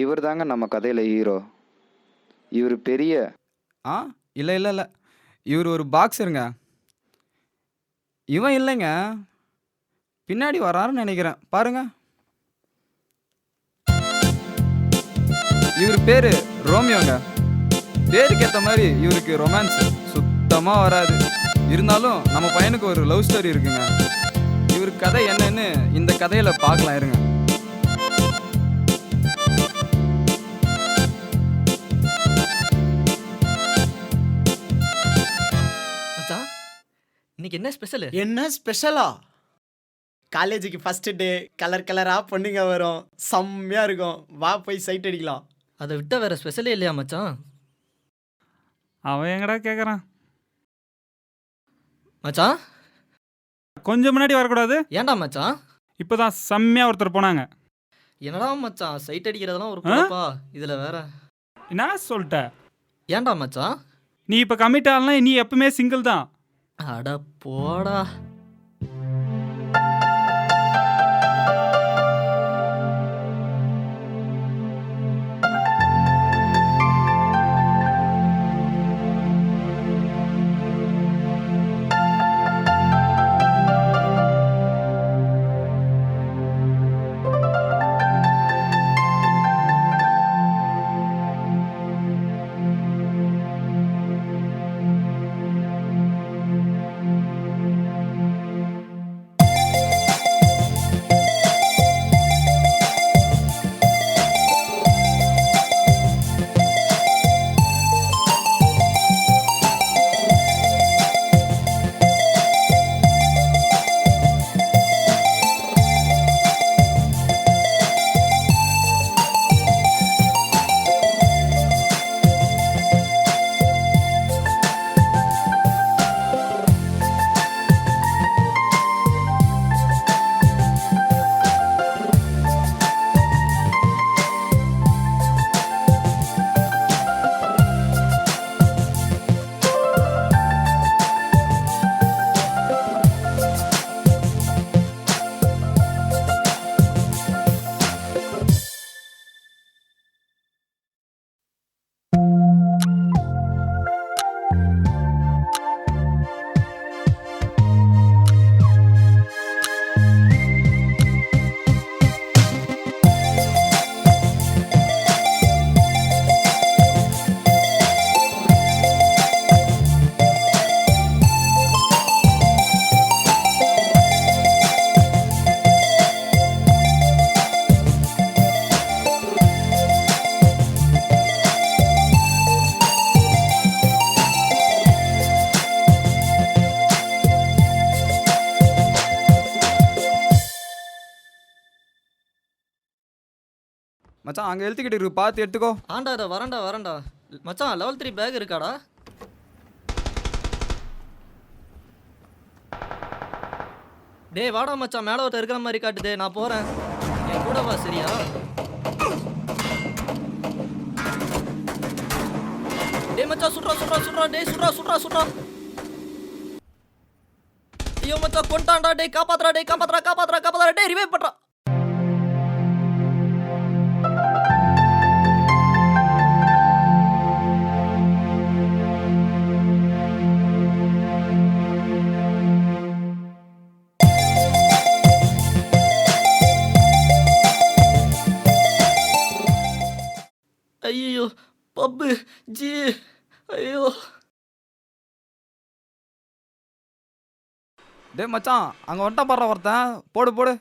இவர் தாங்க நம்ம கதையில் ஹீரோ. இவர் பெரிய ஆ இல்லை இல்லை இல்லை, இவர் ஒரு பாக்ஸருங்க. இவன் இல்லைங்க, பின்னாடி வராருன்னு நினைக்கிறேன். பாருங்க, இவர் பேரு ரோமியோங்க. பேருக்கு ஏற்ற மாதிரி இவருக்கு ரொமான்ஸ் சுத்தமாக வராது. இருந்தாலும் நம்ம பையனுக்கு ஒரு லவ் ஸ்டோரி இருக்குங்க. இவர் கதை என்னன்னு இந்த கதையில பார்க்கலாம் இருங்க. மச்சான், இன்னைக்கு என்ன ஸ்பெஷல்? என்ன ஸ்பெஷலா? காலேஜுக்கு ஃபர்ஸ்ட் டே, கலர் கலராக பொண்ணுங்க வரும், செம்மையாக இருக்கும். வா போய் சைட் அடிக்கலாம். அதை விட்டா வேற ஸ்பெஷலே இல்லையா மச்சான்? அவன் எங்கடா கேட்குறான்? மச்சான் கொஞ்சம் முன்னாடி வரக்கூடாது? ஏன்டா மச்சான்? இப்போதான் செம்மையாக ஒருத்தர் போனாங்க. என்னடா மச்சான், சைட் அடிக்கிறதெல்லாம் ஒரு பொழப்பா? இதுல வேற என்ன சொல்லிட்ட? ஏன்டா மச்சான்? நீ இப்போ கமிட் ஆகலனா நீ எப்பவுமே சிங்கிள் தான். அட போடா. மச்சான் அங்கே எழுத்துக்கிட்டு இருக்கு, பார்த்து எடுத்துக்கோ. ஆண்டா இதை வரேன்டா. மச்சான் லெவல் 3 பேக் இருக்காடா? டேய் வாடா மச்சான், மேலே ஒருத்தர் இருக்கிற மாதிரி காட்டுதே, நான் போகிறேன். என் கூட வா சரியா? டேய் மச்சான் சுட்றா. டேய் சுட்றா. ஐயோ மச்சான் கொண்டாண்டா. டேய் காப்பாத்துறா. டேய் ரிவைவ் பண்றா. ஐயோ பப்பு ஜி, ஐயோ. டேய் மச்சான், அங்கே வந்துட்டான் பாடுற ஒருத்தன். போடு.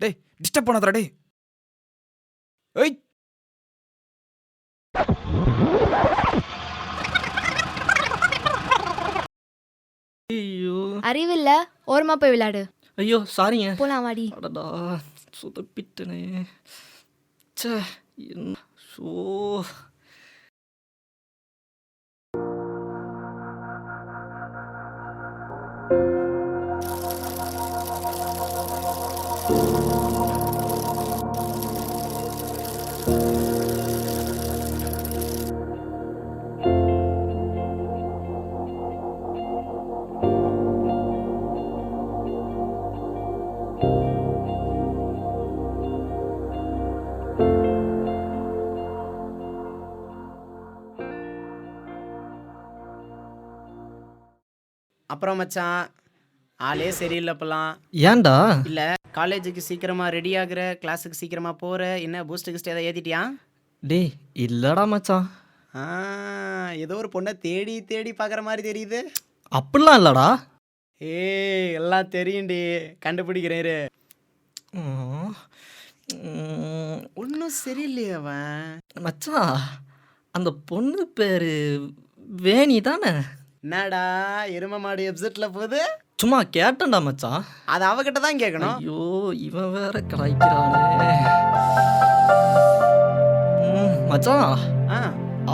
டேய் டிஸ்டர்ப் பண்ணாதடா டேய். ஏய் ஐயோ அறிவில்ல, ஓரமா போய் விளையாடு. ஐயோ சாரிங்க. போலாம் வாடி. அடடா சுதப்பிட்டனே. ச்சே என்ன ஷோ. அப்புறம் மச்சான் ஆளே சரியில்லைப்பெல்லாம். ஏன்டா? இல்ல காலேஜுக்கு சீக்கிரமா ரெடி ஆகுற, கிளாஸுக்கு சீக்கிரமா போற, என்ன பூஸ்ட் கிஸ்ட் ஏதாவது ஏத்திட்டியா? டேய் இல்லடா மச்சான், ஆ, ஏதோ ஒரு பொண்ணை தேடி தேடி பார்க்குற மாதிரி தெரியுது. அப்படிலாம் இல்லடா. ஏய் எல்லாம் தெரியும்டி, கண்டுபிடிக்கிறேன் இரு. ம், ம், ஒன்றும் சரியில்லையே அவன். மச்சான் அந்த பொண்ணு பேரு வேணி தானே? என்னடா எரும மாடு எப்செட்ல போகுது? சும்மா கேட்டேன்டா மச்சான். அது அவகிட்ட தான் கேட்கணும். ஐயோ இவன் வேற கலாய்க்கிறானே. மச்சான் ஆ,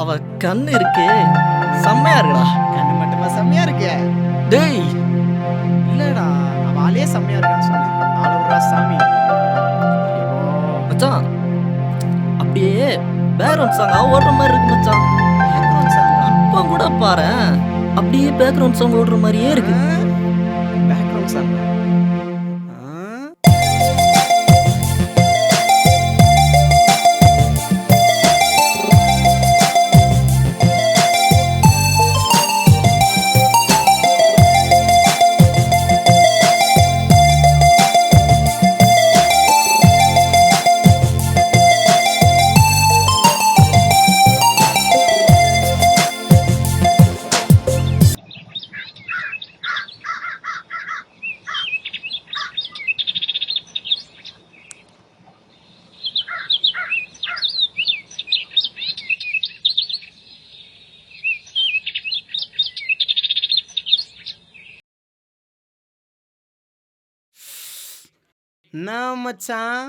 அவ கண்ணு இருக்கே செம்மையா இருக்குடா. கண்ணு மட்டுமா செம்மையா இருக்கு? டேய் இல்லடா அவ ஆளே செம்மையா இருக்கான்னு சொன்னேன். ஆள விட்றா சாமி. மச்சான் அப்படியே பேக்ரவுண்ட் சாங்கா ஓடுற மாதிரி இருக்கு மச்சான். பேக்ரவுண்ட் சாங்கா? இப்போ கூட பாரேன், அப்படியே பேக்ரவுண்ட் சாங் ஓடுற மாதிரியே இருக்கு. பேக்ரவுண்ட் சாங்கா? என்ன மச்சான்?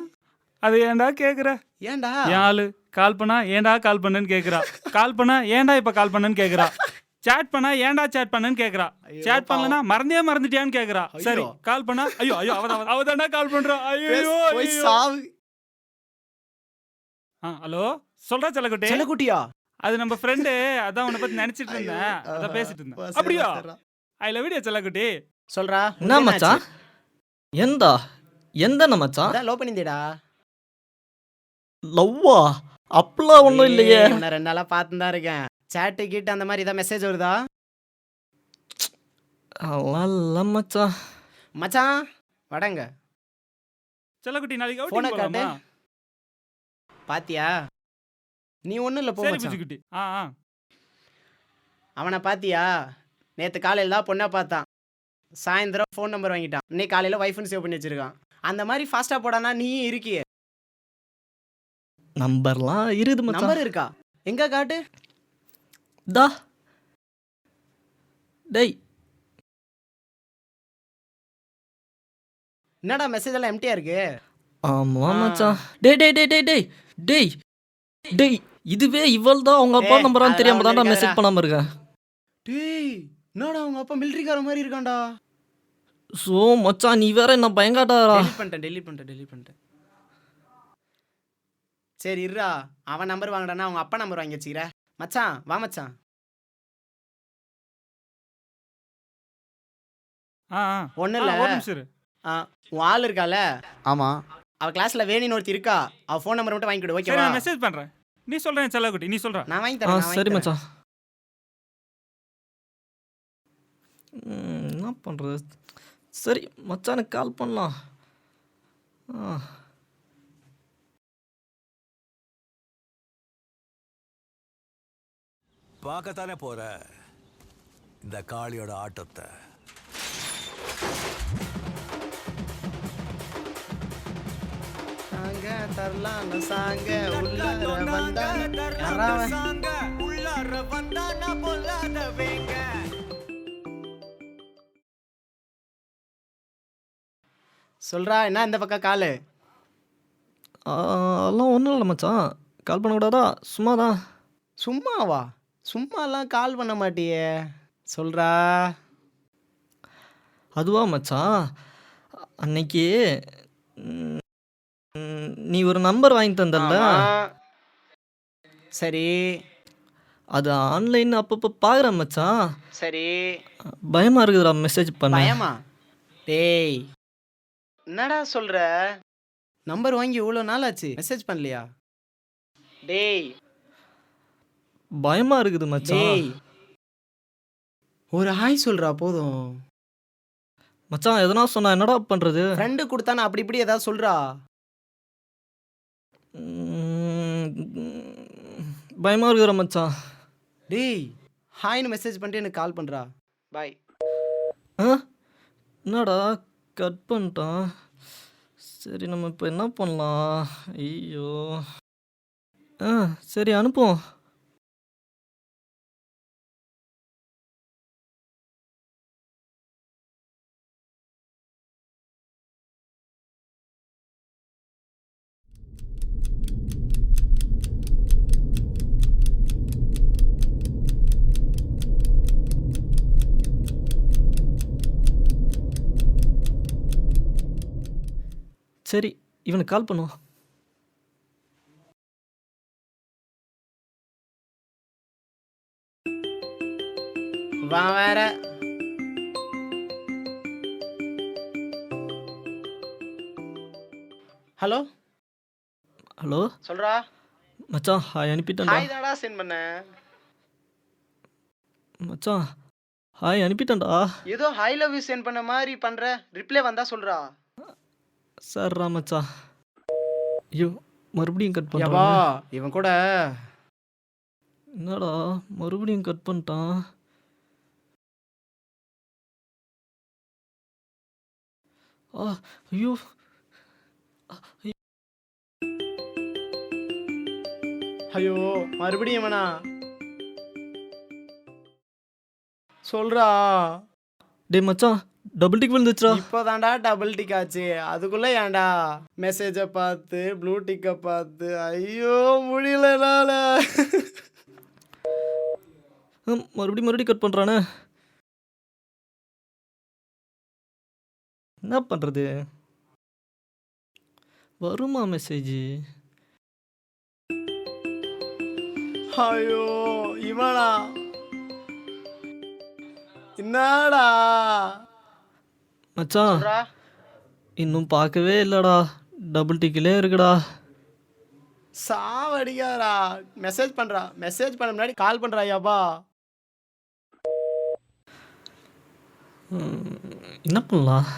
அது ஏன்டா கேட்குற? ஏன்டா? என் ஆளு கால் பண்ணா ஏன்டா கால் பண்ணேன்னு கேட்குறா. கால் பண்ணா ஏன்டா இப்போ கால் பண்ணேன்னு கேட்குறா. சேட் பண்ணா ஏன்டா சேட் பண்ணேன்னு கேட்குறா. ஐயோ, சேட் பண்ணலனா மறந்துட்டியான்னு கேட்குறா. சரி ஐயோ. கால் பண்ணா ஐயோ ஐயோ அவதான்டா கால் பண்றா. ஐயோ போய் ஐயோ. சாவு. ஹலோ சொல்றா செல்லக்குட்டி. செல்லக்குட்டியா? அது நம்ம ஃப்ரெண்டு, அதான் உன்னை பத்தி நினைச்சிட்டு இருந்தேன், அதான் பேசிட்டு இருந்தேன். அப்படியா? ஐ லவ் யூ செல்லக்குட்டி. சொல்றா. என்ன மச்சான்? எந்த மச்சான்? அதான் லோ பண்ணிந்தேடா. லவ்வா? அப்பெல்லாம் ஒன்றும் இல்லையே. நான் 2 நாளா பார்த்துன்னு தான் இருக்கேன். சேட்டு கீட்டு அந்த மாதிரி ஏதாவது மெசேஜ் வருதா? அதெல்லாம் இல்லை மச்சான். மச்சான் வடங்க. செல்லக்குட்டி நாளைக்கு போனை அவுட்டிங் காட்டு. போலாமா? பாத்தியா? நீ ஒன்றும் இல்லை போ சரி மச்சான். புச்சுக்குட்டி. அவனை பாத்தியா? நேற்று காலையில் தான் பொண்ணை பார்த்தான், சாயந்தரம் ஃபோன் நம்பர் வாங்கிட்டான், இன்னைக்கு காலையில் வைஃப்னு சேவ் பண்ணி வச்சிருக்கான். அந்த மாதிரி ஃபாஸ்ட்டாக போடானா நீயும் இருக்கியே. நம்பர்லாம் இருக்குது மச்சான். நம்பர் இருக்கா? எங்க காட்டு. தா டேய் என்னடா மெசேஜ் எல்லாம் எம்டியா இருக்கு? ஆமா மச்சான். டேய் டேய் டேய் டேய் டேய் டேய் டேய் இதுவே இவள் தான் அவங்க அப்பா ஏய், நம்பரான்னு தெரியாம அதெல்லாம் தான்டா ஒண்ணும் மெசேஜ் பண்ணாம இருக்கேன். டேய் என்னடா அவங்க அப்பா மிலிட்ரிக்கார மாதிரி இருக்கான்டா. ஸோ மச்சான் நீ வேற என்ன பயங்காட்டாரா. டெலிட் பண்ணிட்டேன். சரி இருடா, அவன் நம்பர் வாங்கடானா அவங்க அப்பா நம்பர் வாங்கி வச்சுக்கிற. மச்சான் வா மச்சான். ஒன்றும் இல்லை, ஒரு நிமிஷம் இரு. உன் ஆள் இருக்கால, ஆமாம். அவ கிளாஸ்ல வேணின்னு ஒருத்தி இருக்கா, அவ ஃபோன் நம்பர் மட்டும் வாங்கிக்கிடு. சரி ஓகேவா? நான் மெசேஜ் பண்றேன். நீ சொல்றேன் செல்லக்குட்டி, நீ சொல்ற. நான் வாங்கி தரேன். சரி மச்சான். என்ன பண்ணுறது? சரி மச்சானுக்கு கால் பண்ணலாம். பார்க்கத்தானே போற இந்த காளியோட ஆட்டத்தை. சாங்க தரலாம் சாங்க உள்ளார வந்தா யாராவன்? சொல்றா என்ன இந்த பக்கம் காலு? அதெல்லாம் ஒன்றும் இல்லை மச்சான், கால் பண்ணக்கூடாதா? சும்மா தான். சும்மாவா? சும்மாலாம் கால் பண்ண மாட்டியே. சொல்றா. அதுவா மச்சான், அன்னைக்கு நீ ஒரு நம்பர் வாங்கி தந்தல்ல, சரி அது ஆன்லைன் அப்பப்போ பார்க்குறேன் மச்சான். சரி. பயமாக இருக்குதுடா மெசேஜ் பண்ண. பயமா? டேய் என்னடா சொல்ற? நம்பர் வாங்கி இவ்வளோ நாள் ஆச்சு, மெசேஜ் பண்ணலையா? டேய் பயமாக இருக்குது மச்சான். டேய் ஒரு ஹாய் சொல்றா போதும். மச்சான் எதனா சொன்னா என்னடா பண்றது? ஃப்ரெண்டு கொடுத்தானா அப்படி இப்படி ஏதாவது சொல்றா. ம், பயமா இருக்கிற மச்சான். டேய் ஹாய்னு மெசேஜ் பண்ணிட்டு எனக்கு கால் பண்றா. பாய். ஆ என்னடா கட் பண்ணிட்டான். சரி நம்ம இப்போ என்ன பண்ணலாம்? ஐயோ. ஆ சரி அனுப்புவோம். சரி இவனுக்கு கால் பண்ணுவோம். வா வேற. ஹலோ ஹலோ சொல்றா. மச்சான் ஹாய் அனுப்பிட்டேன்டா. ஹாய் தானடா சென்ட் பண்ண. மச்சான் ஹாய் அனுப்பிட்டேன்டா. ஏதோ ஹை லவ் யூ சென்ட் பண்ண மாதிரி பண்ற. ரிப்ளை வந்தா சொல்றா. சரிடா மச்சான். ஐயோ மறுபடியும் கட் யவா பண்ணுறான். இவன் கூட என்னடா மறுபடியும் கட் பண்ணிட்டான். ஆ ஐயோ. ஐயோ மறுபடியும் இவனா சொல்றா. டேய் மச்சான் டபுள் டிக் விழுந்துச்சுடா. இப்போதான்டா டபுள் டிக் ஆச்சு. அதுக்குள்ள ஏன்டா மெசேஜை பார்த்து ப்ளூ டிக்கை பார்த்து ஐயோ முடியல என்னால. மறுபடியும் கட் பண்ணுறானே. என்ன பண்ணுறது? வருமா மெசேஜ்? ஐயோ இவனா என்னடா மச்சான் சொல்றா. இன்னும் பார்க்கவே இல்லைடா. டபுள் டிக்கிலே இருக்குடா. சாவடிக்காரா. மெசேஜ் பண்றா. மெசேஜ் பண்ண முன்னாடி கால் பண்றா. யாபா என்ன பண்ணலாம்?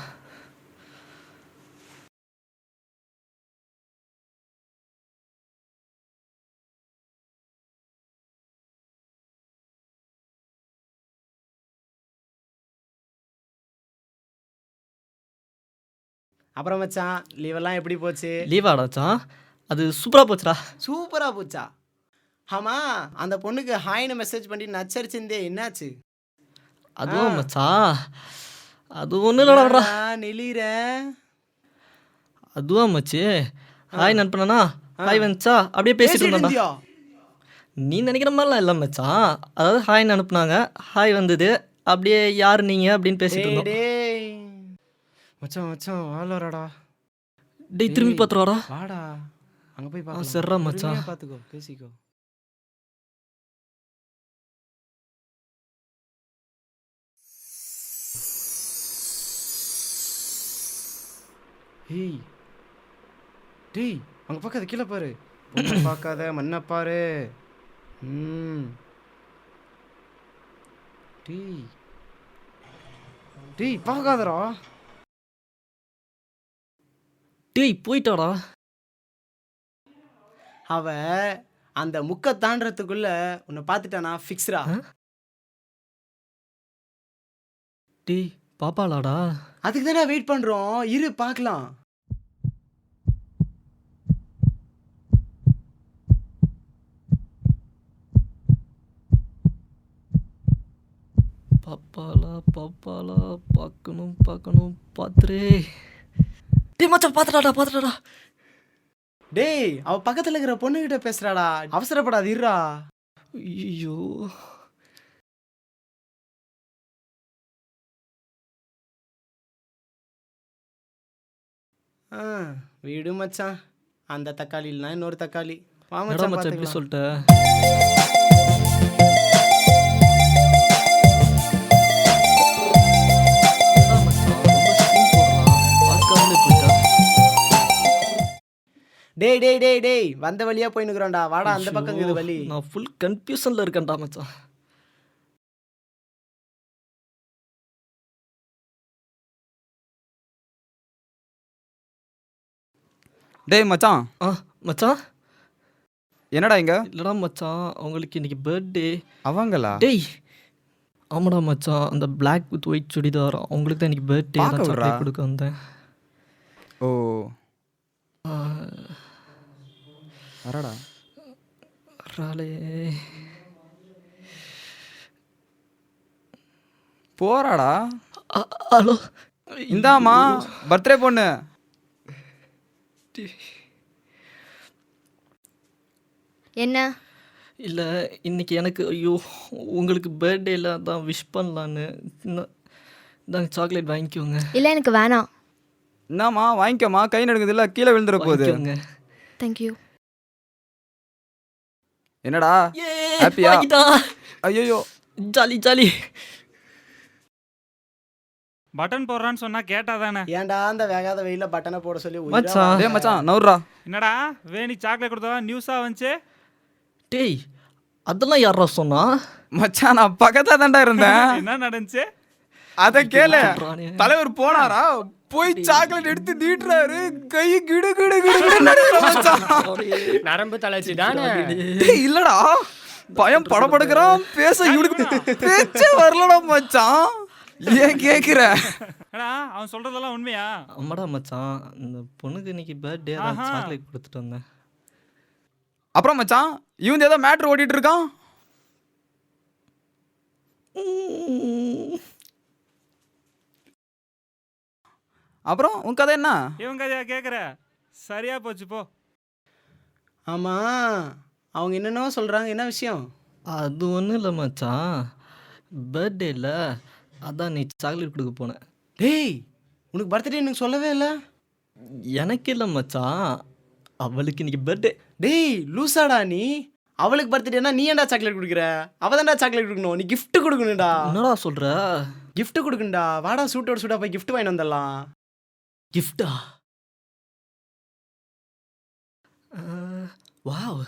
அப்புறம் மச்சான் லீவெல்லாம் எப்படி போச்சு? லீவாடாச்சான் அது சூப்பராக போச்சுடா. சூப்பரா போச்சா? ஆமா அந்த பொண்ணுக்கு ஹாய்னு மெசேஜ் பண்ணி நச்சரிச்சிருந்தே என்னாச்சு? அதுவும் மச்சான் அது ஒன்றும் இல்லைடா. நெளிற அதுவா மச்சி ஹாய் அனுப்புனா ஹாய் வந்துச்சா அப்படியே பேசிட்டு இருந்தா. இருந்தியா? நீ நினைக்கிற மாதிரிலாம் இல்லை மச்சான். அதாவது ஹாய்னு அனுப்புனாங்க, ஹாய் வந்தது, அப்படியே யார் நீங்கள் அப்படின்னு பேசிட்டு டேய் இருந்தோம். டேய் மச்சான் மச்சான் வாழறாடா. டேய் திரும்பி பார்த்துருவாடா. வாடா அங்க போய் பார்க்கலாம். சரிடா மச்சான். பொறுமையா பாத்துக்கோ பேசிக்கோ. ஏய் டேய் அங்க பார்க்காத கீழே பாரு. பொண்ணை பார்க்காத மண்ணை பாரு. டேய் டேய் பார்க்காதடா. டேய் போயிட்டாடா. அவ அந்த முக்கை தாண்டறதுக்குள்ள உன்னை பார்த்துட்டானா ஃபிக்ஸ்ரா. டேய் பாப்பாளாடா. அதுக்கு தானே வெயிட் பண்றோம். இரு பார்க்கலாம். பாப்பாளா பார்க்கணும் பார்த்துரே. டேய் மச்சான் பார்த்துட்டாடா. டேய் அவ பக்கத்துல இருக்கிற பொண்ணுகிட்ட பேசுறாடா. அவசரப்படாது இருடா. ஐயோ வீடு மச்சான். அந்த தக்காளி இல்லைனா இன்னொரு தக்காளி. வா என்னடா மச்சான் மச்சான் இப்படி பார்த்துக்கலாம். சொல்லிட்ட? என்னடா மச்சான் ரொம்ப ஸ்கீம் போடுறான். பார்க்காமலே போயிட்டா. டேய் டேய் டேய் டேய் வந்த வழியா போய் நிக்கிறோம்டா. வாடா அந்த பக்கம் இருக்குது வழி. நான் ஃபுல் கன்ஃபியூஷன்ல இருக்கேன்டா மச்சான். டேய் மச்சான், ஆ மச்சான் என்னடா இங்க? இல்லடா மச்சான், அவங்களுக்கு இன்னைக்கு பர்த்டே. அவங்களா? டேய் ஆமாடா மச்சான், அந்த Black வித் ஒயிட் சுடிதார் அவங்களுக்கு தான் இன்னைக்கு பர்த்டே. பார்க்க தான் விட்றா. சாக்லேட் கொடுக்க வந்தேன். ஓ, ஆ, வரடா. ராலே. போறாடா. ஹலோ இந்தாம்மா பர்த்டே பொண்ணு. என்ன இல்லை இன்னைக்கு எனக்கு ஐயோ உங்களுக்கு பர்த்டேல அதான் விஷ் பண்ணலான்னு. இந்தாங்க சாக்லேட் வாங்கிக்கோங்க. இல்லை எனக்கு வேணாம். என்னம்மா வாங்கிக்கோமா, கை நடுங்குது இல்ல, கீழே விழுந்துற போகுது. வாங்கிக்கோங்க. தேங்க்யூ. என்னடா ஏ ஹாப்பியா? வாங்கிட்டா. ஐயோ, ஜாலி ஜாலி. பட்டன் போடுறான்னு சொன்னா கேட்டா தானே. ஏன்டா அந்த வேகாத வெயில பட்டனை போட சொல்லி உயிரா மச்சான். வாங்குற? டேய் மச்சான் நவுறா. என்னடா வேணி சாக்லேட் கொடுத்தா நியூஸா வந்துச்சு. டேய் அதெல்லாம் யாரா சொன்னா? மச்சான் நான் பக்கத்துல தான்டா இருந்தேன். என்ன நடந்துச்சு? அத கேளு. சொல்றானே. தலைவர் போனாரா, போய் சாக்லேட் எடுத்து நீட்டுறாரு, கை கிடு கிடு கிடு கிடு நடுங்குற மச்சான். நரம்பு தளர்ச்சி தானே. டேய் இல்லடா, பயம் படபடுக்கிறான், பேச இவனுக்கு பேச்சே வரலடா மச்சான். ஏன் கேக்குற? ஏடா அவன் சொல்றதெல்லாம் உண்மையா? ஆமாடா மச்சான், இந்த பொண்ணுக்கு இன்னைக்கு பர்த்டே தான் ஆஹா. சாக்லேட் கொடுத்துட்டு வந்தேன். அப்புறம் மச்சான் இவன் ஏதோ மேட்ரு ஓடிட்டு இருக்கான். அப்புறம் உன் கதை என்ன? இவன் கதையா கேக்குற? சரியா போச்சு போ. ஆமா அவங்க என்னென்னவோ சொல்றாங்க, என்ன விஷயம்? அது ஒன்றும் இல்லை மச்சான், பர்த்டேல அதான் நீ சாக்லேட் கொடுக்க போனேன். டேய் உனக்கு பர்த்டே எனக்கு சொல்லவே இல்லை. எனக்கு இல்லை மச்சான், அவளுக்கு இன்னைக்கு பர்த்டே. டேய் லூசாடா நீ. அவளுக்கு பர்த்டேனா நீ ஏன்டா சாக்லேட் கொடுக்குற? அவ தான்டா சாக்லேட் கொடுக்கணும், நீ gift கொடுக்கணும்டா. என்னடா சொல்ற? gift கொடுக்கணும்டா. வாடா சூட்டோட சூட்டா போய் gift வாங்கி வந்துடலாம். கிஃப்டா? வாவ்.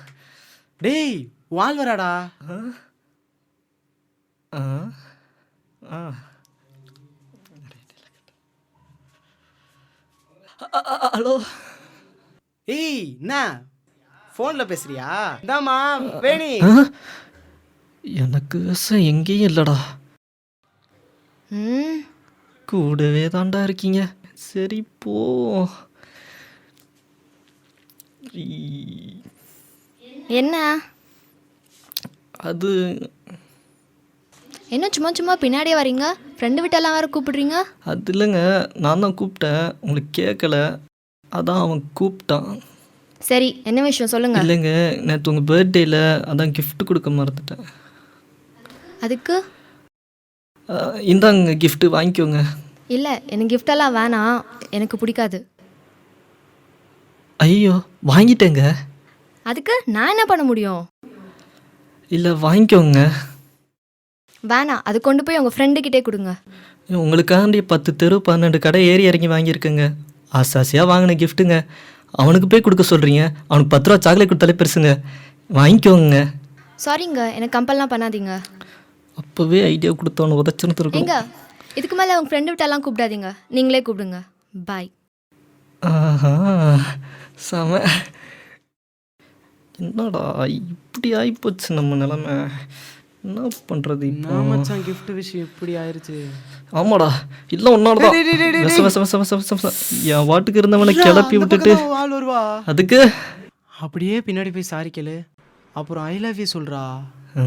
டேய் வாழ்வராடா. ஹலோ ஏய் என்ன ஃபோன்ல பேசுறியா? இந்தாம்மா வேணி. எனக்கு விஷம் எங்கேயும் இல்லைடா, ம் கூடவே தாண்டா இருக்கீங்க. சரி போ. என்ன அது என்ன சும்மா சும்மா பின்னாடியே வரீங்க? ஃப்ரெண்டு விட்டெல்லாம் வேற கூப்பிடுறீங்க. அது இல்லைங்க, நான் தான் கூப்பிட்டேன், உங்களுக்கு கேட்கல, அதான் அவன் கூப்பிட்டான். சரி என்ன விஷயம் சொல்லுங்க. இல்லைங்க, நேற்று உங்கள் பர்த்டேயில் அதான் gift கொடுக்க மறந்துட்டேன். அதுக்கு இந்தாங்க gift வாங்கிக்கோங்க. இல்லை எனக்கு கிஃப்டெல்லாம் வேணாம், எனக்கு பிடிக்காது. ஐயோ வாங்கிட்டேங்க. அதுக்கு நான் என்ன பண்ண முடியும்? இல்லை வாங்கிக்கோங்க. வேணாம், அது கொண்டு போய் உங்கள் ஃப்ரெண்டுக்கிட்டே கொடுங்க. உங்களுக்காண்டி 10 தெரு 12 கடை ஏறி இறங்கி வாங்கியிருக்கேங்க. ஆசாசியாக வாங்கின கிஃப்ட்டுங்க, அவனுக்கு போய் கொடுக்க சொல்கிறீங்க. அவனுக்கு 10 ரூபா சாக்லேட் கொடுத்தாலே பெருசுங்க. வாங்கிக்கோங்க. சாரிங்க, எனக்கு கம்பல்லாம் பண்ணாதீங்க. அப்போவே ஐடியா கொடுத்தவனு உதச்சுன்னு இருக்கும். எங்க இதுக்கு மேலே உங்கள் ஃப்ரெண்டு விட்டெல்லாம் கூப்பிடாதீங்க, நீங்களே கூப்பிடுங்க. பாய். ஆஹா செம. என்னடா இப்படி ஆகிப்போச்சு நம்ம நிலமை, என்ன பண்ணுறது இப்போ? நான் மச்சான் gift விஷயம் இப்படி ஆயிருச்சு. ஆமாடா, இல்லை உன்னால தான். என் வாட்டுக்கு இருந்தவனை கிளப்பி விட்டுட்டு ஆள் வருவா. அதுக்கு அப்படியே பின்னாடி போய் சாரி கேளு. அப்புறம் ஐ லவ் யூ சொல்றா.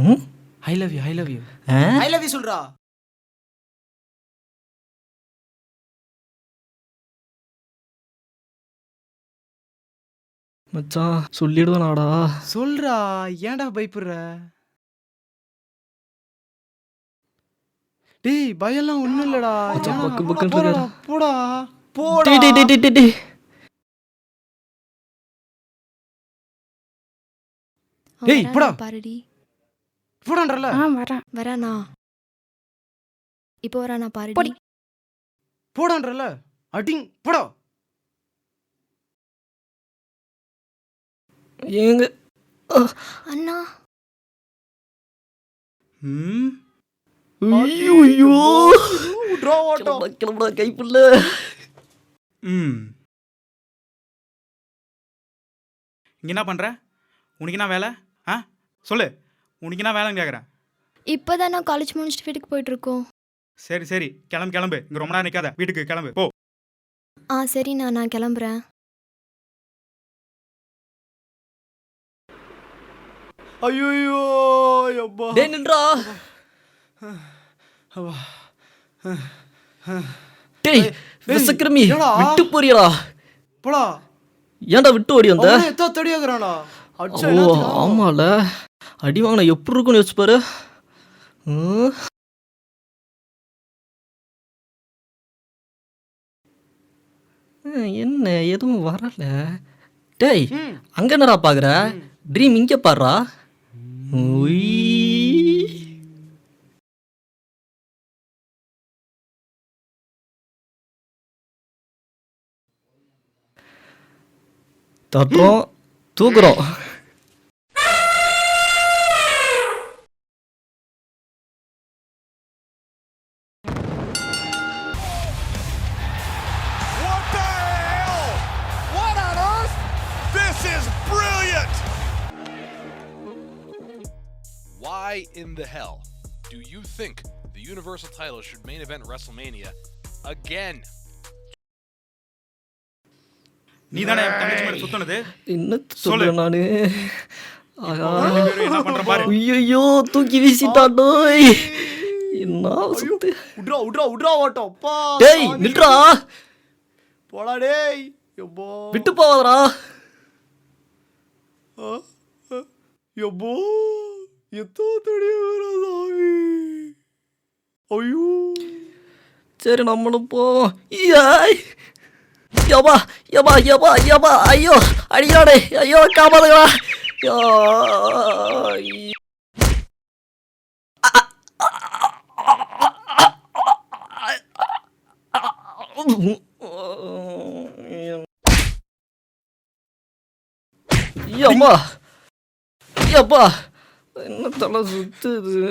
ம்? I love you I love you ஆ? ஐ லவ் யூ சொல்றா. மச்சான் சொல்லிடுவேனாடா? சொல்றா, ஏன்டா பயப்படுற? டேய் பயம்லாம் ஒண்ணும் இல்லடா. மச்சான், ஏன்டா? பக்கு பக்குன்னு போடா, இருக்காரு. போடா டேய், டேய், டேய், டேய், டேய். டேய், அவன் போடா. வரானா பாருடி. போடான்றல. வரானா இப்போ வரானா பாருடி. போடான்றல. அடிங் போடா. ஏங்க அண்ணா ம் ஐயோ ஐயோ ட்ரா வாட்டோ. கிளம்புடா கைப்புள்ள. ம் இங்கே என்ன பண்ணுற? உனக்கு என்ன வேலை? ஆ சொல்லு, உனக்கு என்ன வேலைன்னு கேட்குறேன். இப்போ தான் நான் காலேஜ் முடிச்சுட்டு வீட்டுக்கு போயிட்டுருக்கோம். சரி சரி, கிளம்பு கிளம்பு, இங்கே ரொம்ப நேரம் நிற்காத, வீட்டுக்கு கிளம்பு போ. சரிண்ணா, நான் கிளம்புறேன். ஐயோ அப்பா. டேய் நின்றா. டேய் விசக்கிரமி, என்னடா? விட்டு போறியடா. போடா. ஏன்டா விட்டு ஓடி வந்த? அவனே எத்தோ தடியாக்குறானா? அடிச்சா ஓ என்னத்துக்கு? ஆமால, அடி வாங்கின எப்படி இருக்குன்னு யோசிச்சு பாரு. என்ன எதுவும் வரல. டேய் ம். அங்க என்னடா பாக்குற? ட்ரீம் இங்க பாடுறா. தட்டுறோம், தூக்குறோம். What the hell? What on earth? This is brilliant! Why in the hell do you think the Universal title should main event WrestleMania again? நீ தானே என் தங்கச்சி மேலே சுத்தினது? என்ன சொல்றேன் நானு? ரெண்டு பேரும் என்ன பண்ற பாரு. ஐயோ தூக்கி வீசிட்டாடோய். என்ன சுத்து. உட்ரா உட்ரா உட்ரா ஓட்டம். அப்பா. டேய் நில்றா. போடா டேய். யப்பா. விட்டு போவாதடா. யப்பா. எத்தோ தடியாக்குறா சாமி. ஐயோ. சரி நம்மளும் போவோம். ஏய் யப்பா யப்பா யப்பா யப்பா, ஐயோ அடியாடே, ஐயோ காப்பாதுங்களா. யப்பா யப்பா, என்ன தலை சுத்துது.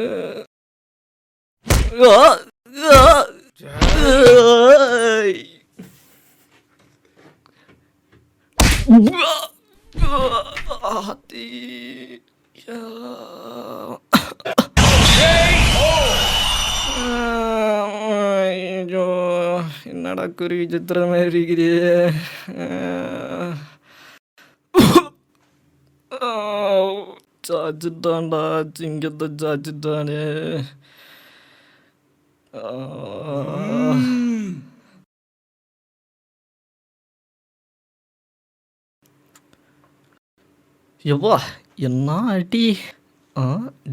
என்னடா குருவி சித்திர மாதிரி இருக்குது. சாச்சிட்டான்டா, சிங்கத்தை சாச்சிட்டானே. எவ்வா என்ன அடி.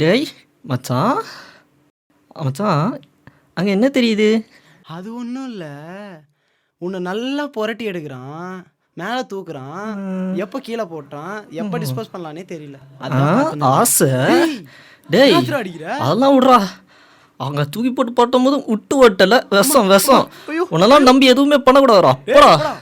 டேய் மச்சான், மச்சான் அங்கே என்ன தெரியுது? அது ஒன்றும் இல்லை, உன்னை நல்லா புரட்டி எடுக்கிறான், மேலே தூக்குறான், எப்போ கீழே போட்டான், எப்போ டிஸ்போஸ் பண்ணலானே தெரியல. ஆசை. டேய் அடிக்கிற அதெல்லாம் விட்றா. அவங்க தூக்கி போட்டு போட்டும் போது விட்டு ஓட்டல. விஷம் விஷம். ஐயோ. உன்னெல்லாம் நம்பி எதுவுமே பண்ணக்கூடாதுடா. போடா. போடா.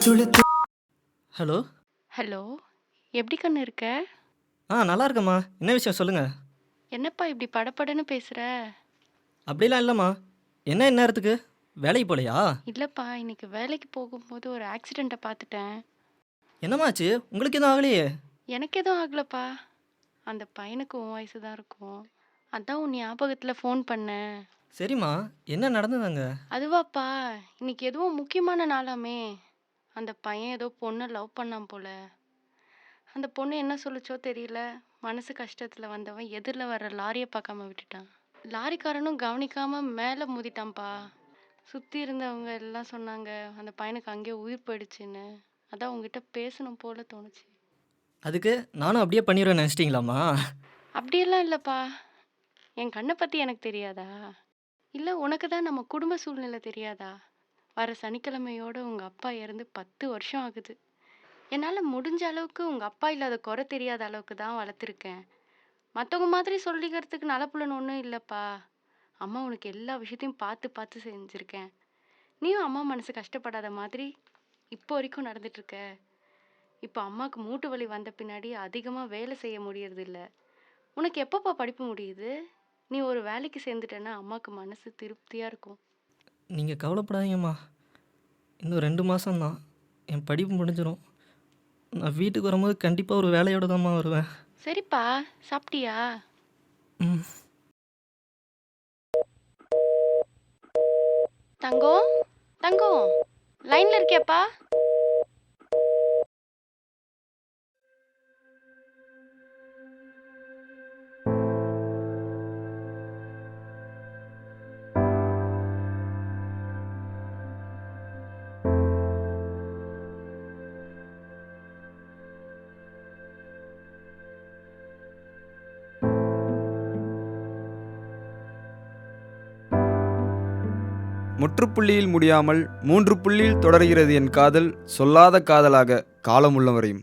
ஹலோ. ஹலோ, எப்படி கண்ணு இருக்க? நல்லா இருக்கம்மா. என்ன விஷயம் சொல்லுங்கள். என்னப்பா இப்படி படபடன்னு பேசுற? அப்படிலாம் இல்லைம்மா. என்ன இந்நேரத்துக்கு? வேலைக்கு போகலையா? இல்லப்பா, இன்னைக்கு வேலைக்கு போகும்போது ஒரு ஆக்சிடெண்ட்டை பார்த்துட்டேன். என்னம்மாச்சு? உங்களுக்கு எதுவும் ஆகலையே? எனக்கு எதுவும் ஆகலப்பா. அந்த பையனுக்கு உன் வயசு தான் இருக்கும். அதான் உன் ஞாபகத்தில் ஃபோன் பண்ணேன். சரிம்மா, என்ன நடந்ததாங்க? அதுவாப்பா, இன்னைக்கு எதுவும் முக்கியமான நாளாமே. அந்த பையன் ஏதோ பொண்ணை லவ் பண்ணான் போல. அந்த பொண்ணு என்ன சொல்லுச்சோ தெரியல. மனசு கஷ்டத்தில் வந்தவன் எதிரில் வர்ற லாரியை பார்க்காம விட்டுட்டான். லாரிக்காரனும் கவனிக்காம மேலே மோதிட்டான்ப்பா. சுற்றி இருந்தவங்க எல்லாம் சொன்னாங்க அந்த பையனுக்கு அங்கேயே உயிர் போயிடுச்சுன்னு. அதான் உங்ககிட்ட பேசணும் போல தோணுச்சு. அதுக்கு நானும் அப்படியே பண்ணிடுவேன் நினச்சிட்டிங்களாம்மா? அப்படியெல்லாம் இல்லைப்பா. என் கண்ணை பற்றி எனக்கு தெரியாதா? இல்லை உனக்கு தான் நம்ம குடும்ப சூழ்நிலை தெரியாதா? வர சனிக்கிழமையோட உங்கள் அப்பா இறந்து 10 வருஷம் ஆகுது. என்னால் முடிஞ்ச அளவுக்கு உங்கள் அப்பா இல்லாத குறை தெரியாத அளவுக்கு தான் வளர்த்துருக்கேன். மற்றவங்க மாதிரி சொல்லிக்கிறதுக்கு நலப்புலன்னு ஒன்றும் இல்லைப்பா. அம்மா உனக்கு எல்லா விஷயத்தையும் பார்த்து பார்த்து செஞ்சுருக்கேன். நீயும் அம்மா மனசு கஷ்டப்படாத மாதிரி இப்போ வரைக்கும் நடந்துட்டுருக்க. இப்போ அம்மாவுக்கு மூட்டு வலி வந்த பின்னாடி அதிகமாக வேலை செய்ய முடியறதில்ல. உனக்கு எப்பப்பா படிப்பு முடியுது? நீ ஒரு வேலைக்கு சேர்ந்துட்டேன்னா அம்மாவுக்கு மனசு திருப்தியாக இருக்கும். நீங்கள் கவலைப்படாதீங்கம்மா. இன்னும் 2 மாதம்தான் என் படிப்பு முடிஞ்சிடும். நான் வீட்டுக்கு வரும்போது கண்டிப்பாக ஒரு வேலையோட தான்மா வருவேன். சரிப்பா, சாப்பிட்டியா? ம். தங்கம் தங்கம், லைனில் இருக்கியாப்பா? முற்றுப்புள்ளியில் முடியாமல் 3 புள்ளியில் தொடர்கிறது என் காதல், சொல்லாத காதலாக காலம் உள்ளவரையும்.